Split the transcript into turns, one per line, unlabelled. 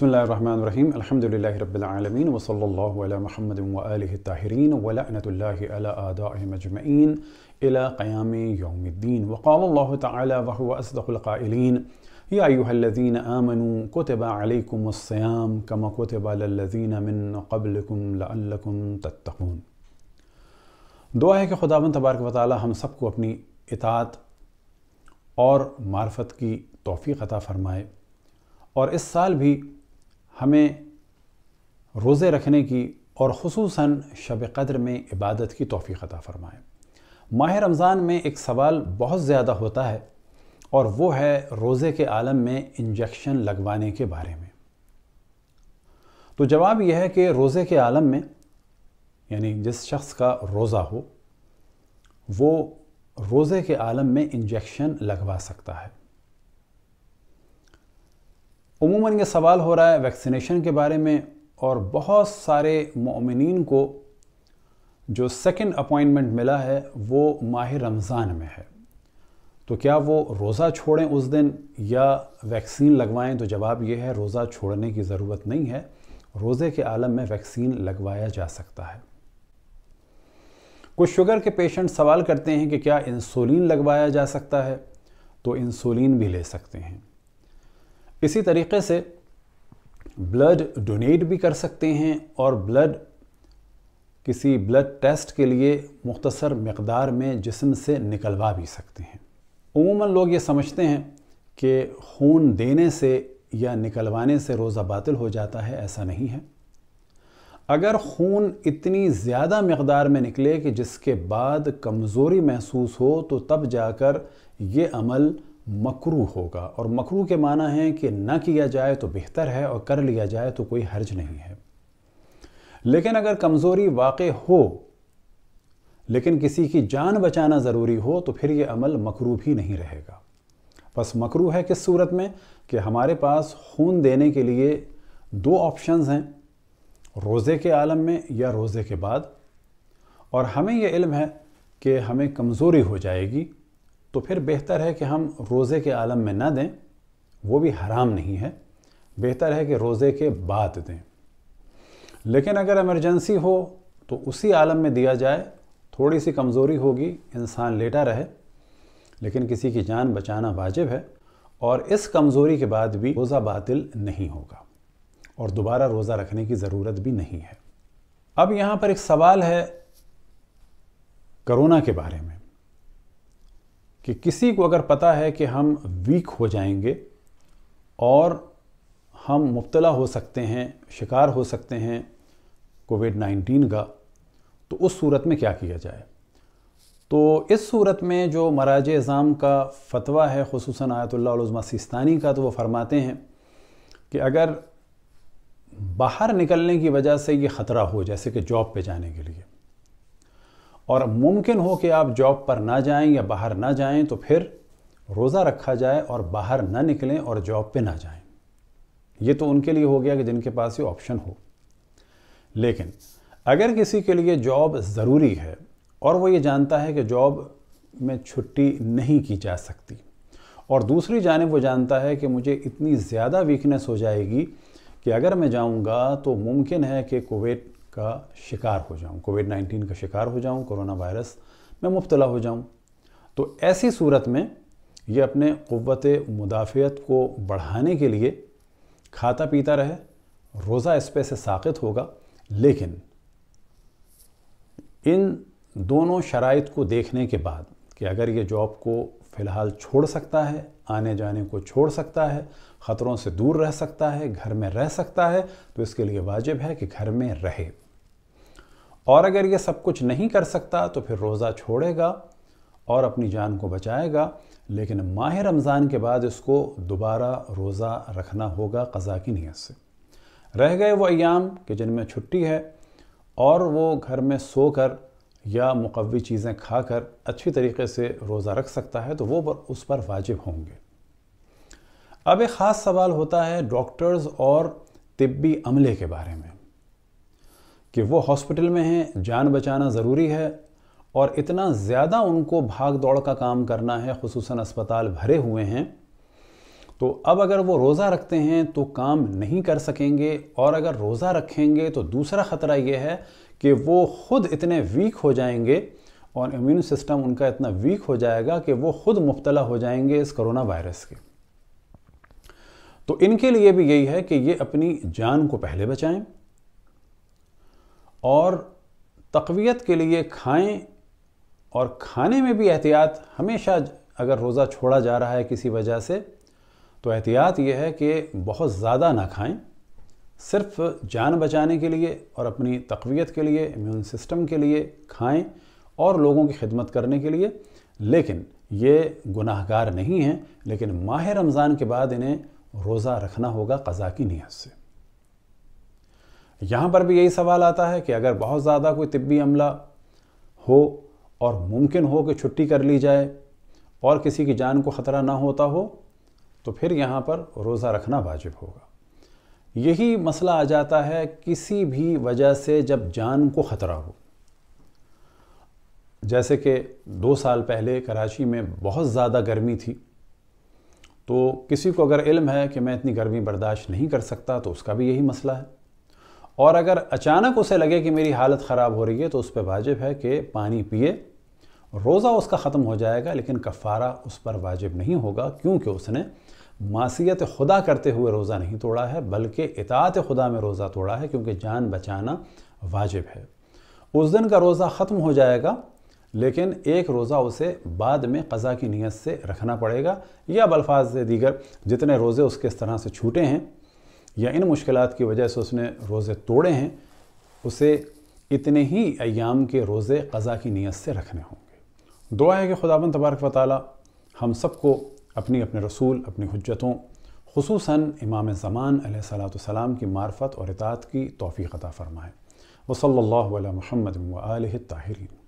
बिस्मिल्लाहिर्रहमानिर्रहीम अल्हम्दुलिल्लाहि रब्बिल आलमीन व सल्लल्लाहु अला मुहम्मद व आलिहि ताहिरीन व लअनतुल्लाहि अला आदाइहिम अजमईन इला क़याम यौमिद्दीन व क़ाल अल्लाहु तआला व हुवा अस्दक़ुल क़ाइलीन या अय्युहल्लज़ीना आमनू कुतिबा अलैकुमुस्सियाम कमा कुतिबा अलल्लज़ीना मिन क़ब्लिकुम लअल्लकुम तत्तक़ून। दुआ है कि खुदावंद तबारक व तआला हम सबको अपनी इताअत और मार्फत की तौफ़ीक़ अता फ़रमाए और इस साल भी हमें रोज़े रखने की और ख़ुसूसन शब क़द्र में इबादत की तौफ़ीक़ अता फ़रमाए। माह रमज़ान में एक सवाल बहुत ज़्यादा होता है और वो है रोज़े के आलम में इंजेक्शन लगवाने के बारे में। तो जवाब यह है कि रोज़े के आलम में यानी जिस शख्स का रोज़ा हो वो रोज़े के आलम में इंजेक्शन लगवा सकता है। उमूमन ये सवाल हो रहा है वैक्सीनेशन के बारे में और बहुत सारे मोमिनीन को जो सेकंड अपॉइंटमेंट मिला है वो माह रमज़ान में है, तो क्या वो रोज़ा छोड़ें उस दिन या वैक्सीन लगवाएं? तो जवाब ये है रोज़ा छोड़ने की ज़रूरत नहीं है, रोज़े के आलम में वैक्सीन लगवाया जा सकता है। कुछ शुगर के पेशेंट सवाल करते हैं कि क्या इंसुलिन लगवाया जा सकता है, तो इंसुलिन भी ले सकते हैं। इसी तरीके से ब्लड डोनेट भी कर सकते हैं और ब्लड किसी ब्लड टेस्ट के लिए मुख्तसर मकदार में जिस्म से निकलवा भी सकते हैं। उमूमन लोग ये समझते हैं कि खून देने से या निकलवाने से रोज़ा बातिल हो जाता है, ऐसा नहीं है। अगर खून इतनी ज़्यादा मकदार में निकले कि जिसके बाद कमज़ोरी महसूस हो तो तब जाकर ये अमल मकरूह होगा, और मकरूह के माना है कि ना किया जाए तो बेहतर है और कर लिया जाए तो कोई हर्ज नहीं है। लेकिन अगर कमज़ोरी वाक़ई हो लेकिन किसी की जान बचाना ज़रूरी हो तो फिर ये अमल मकरूह भी नहीं रहेगा। बस मकरूह है किस सूरत में कि हमारे पास खून देने के लिए दो ऑप्शंस हैं, रोज़े के आलम में या रोज़े के बाद, और हमें यह इल्म है कि हमें कमज़ोरी हो जाएगी तो फिर बेहतर है कि हम रोज़े के आलम में ना दें, वो भी हराम नहीं है, बेहतर है कि रोज़े के बाद दें। लेकिन अगर इमरजेंसी हो तो उसी आलम में दिया जाए, थोड़ी सी कमज़ोरी होगी, इंसान लेटा रहे, लेकिन किसी की जान बचाना वाजिब है और इस कमज़ोरी के बाद भी रोज़ा बातिल नहीं होगा और दोबारा रोज़ा रखने की ज़रूरत भी नहीं है। अब यहाँ पर एक सवाल है कोरोना के बारे में कि किसी को अगर पता है कि हम वीक हो जाएंगे और हम मुब्तला हो सकते हैं, शिकार हो सकते हैं कोविड-19 का, तो उस सूरत में क्या किया जाए? तो इस सूरत में जो मराजे इज़ाम का फ़तवा है, ख़ुसूसन आयतुल्लाह उल-उज़्मा सिस्तानी का, तो वो फरमाते हैं कि अगर बाहर निकलने की वजह से ये ख़तरा हो, जैसे कि जॉब पे जाने के लिए, और मुमकिन हो कि आप जॉब पर ना जाएं या बाहर ना जाएं, तो फिर रोज़ा रखा जाए और बाहर ना निकलें और जॉब पे ना जाएं। ये तो उनके लिए हो गया कि जिनके पास ये ऑप्शन हो। लेकिन अगर किसी के लिए जॉब ज़रूरी है और वो ये जानता है कि जॉब में छुट्टी नहीं की जा सकती, और दूसरी जानिब वो जानता है कि मुझे इतनी ज़्यादा वीकनेस हो जाएगी कि अगर मैं जाऊँगा तो मुमकिन है कि कोविड का शिकार हो जाऊं, कोविड-19 का शिकार हो जाऊं, कोरोना वायरस में मुब्तला हो जाऊं, तो ऐसी सूरत में ये अपने क़ुव्वत मुदाफ़ियत को बढ़ाने के लिए खाता पीता रहे, रोज़ा इस पे से साक़ित होगा। लेकिन इन दोनों शराइत को देखने के बाद कि अगर ये जॉब को फ़िलहाल छोड़ सकता है, आने जाने को छोड़ सकता है, ख़तरों से दूर रह सकता है, घर में रह सकता है, तो इसके लिए वाजिब है कि घर में रहे। और अगर ये सब कुछ नहीं कर सकता तो फिर रोज़ा छोड़ेगा और अपनी जान को बचाएगा, लेकिन माह रमज़ान के बाद इसको दोबारा रोज़ा रखना होगा क़ज़ा की नीयत से। रह गए वो अय्याम कि जिनमें छुट्टी है और वो घर में सोकर या मुक़व्वी चीज़ें खाकर अच्छी तरीके से रोज़ा रख सकता है, तो वो उस पर वाजिब होंगे। अब एक ख़ास सवाल होता है डॉक्टर्स और तिब्बी अमले के बारे में कि वो हॉस्पिटल में हैं, जान बचाना ज़रूरी है और इतना ज़्यादा उनको भाग दौड़ का काम करना है, ख़ुसूसन अस्पताल भरे हुए हैं, تو اب اگر وہ روزہ رکھتے ہیں تو کام نہیں کر سکیں گے، اور اگر روزہ رکھیں گے تو دوسرا خطرہ یہ ہے کہ وہ خود اتنے ویک ہو جائیں گے اور امیون سسٹم ان کا اتنا ویک ہو جائے گا کہ وہ خود مبتلا ہو جائیں گے اس کرونا وائرس کے۔ تو ان کے لیے بھی یہی ہے کہ یہ اپنی جان کو پہلے بچائیں اور تقویت کے لیے کھائیں، اور کھانے میں بھی احتیاط ہمیشہ، اگر روزہ چھوڑا جا رہا ہے کسی وجہ سے تو احتیاط یہ ہے کہ بہت زیادہ نہ کھائیں، صرف جان بچانے کے لیے اور اپنی تقویت کے لیے، امیون سسٹم کے لیے کھائیں اور لوگوں کی خدمت کرنے کے لیے، لیکن یہ گناہ گار نہیں ہیں، لیکن ماہ رمضان کے بعد انہیں روزہ رکھنا ہوگا قضا کی نیت سے۔ یہاں پر بھی یہی سوال آتا ہے کہ اگر بہت زیادہ کوئی طبی عملہ ہو اور ممکن ہو کہ چھٹی کر لی جائے اور کسی کی جان کو خطرہ نہ ہوتا ہو تو پھر یہاں پر روزہ رکھنا واجب ہوگا۔ یہی مسئلہ آ جاتا ہے کسی بھی وجہ سے جب جان کو خطرہ ہو، جیسے کہ 2 سال پہلے کراچی میں بہت زیادہ گرمی تھی، تو کسی کو اگر علم ہے کہ میں اتنی گرمی برداشت نہیں کر سکتا تو اس کا بھی یہی مسئلہ ہے، اور اگر اچانک اسے لگے کہ میری حالت خراب ہو رہی ہے تو اس پہ واجب ہے کہ پانی پیے، روزہ اس کا ختم ہو جائے گا لیکن کفارہ اس پر واجب نہیں ہوگا، کیونکہ اس نے معصیت خدا کرتے ہوئے روزہ نہیں توڑا ہے بلکہ اطاعت خدا میں روزہ توڑا ہے، کیونکہ جان بچانا واجب ہے۔ اس دن کا روزہ ختم ہو جائے گا لیکن ایک روزہ اسے بعد میں قضا کی نیت سے رکھنا پڑے گا، یا بالفاظ دیگر جتنے روزے اس کے اس طرح سے چھوٹے ہیں یا ان مشکلات کی وجہ سے اس نے روزے توڑے ہیں، اسے اتنے ہی ایام کے روزے قضا کی نیت سے رکھنے ہوں گے۔ دعا ہے کہ خداوند تبارک و تعالی ہم سب کو اپنے رسول، اپنی حجتوں، خصوصاً امام زمان علیہ السلام کی معرفت اور اطاعت کی توفیق عطا فرمائے۔ وصلی اللہ علی محمد و آلہ الطاہرین۔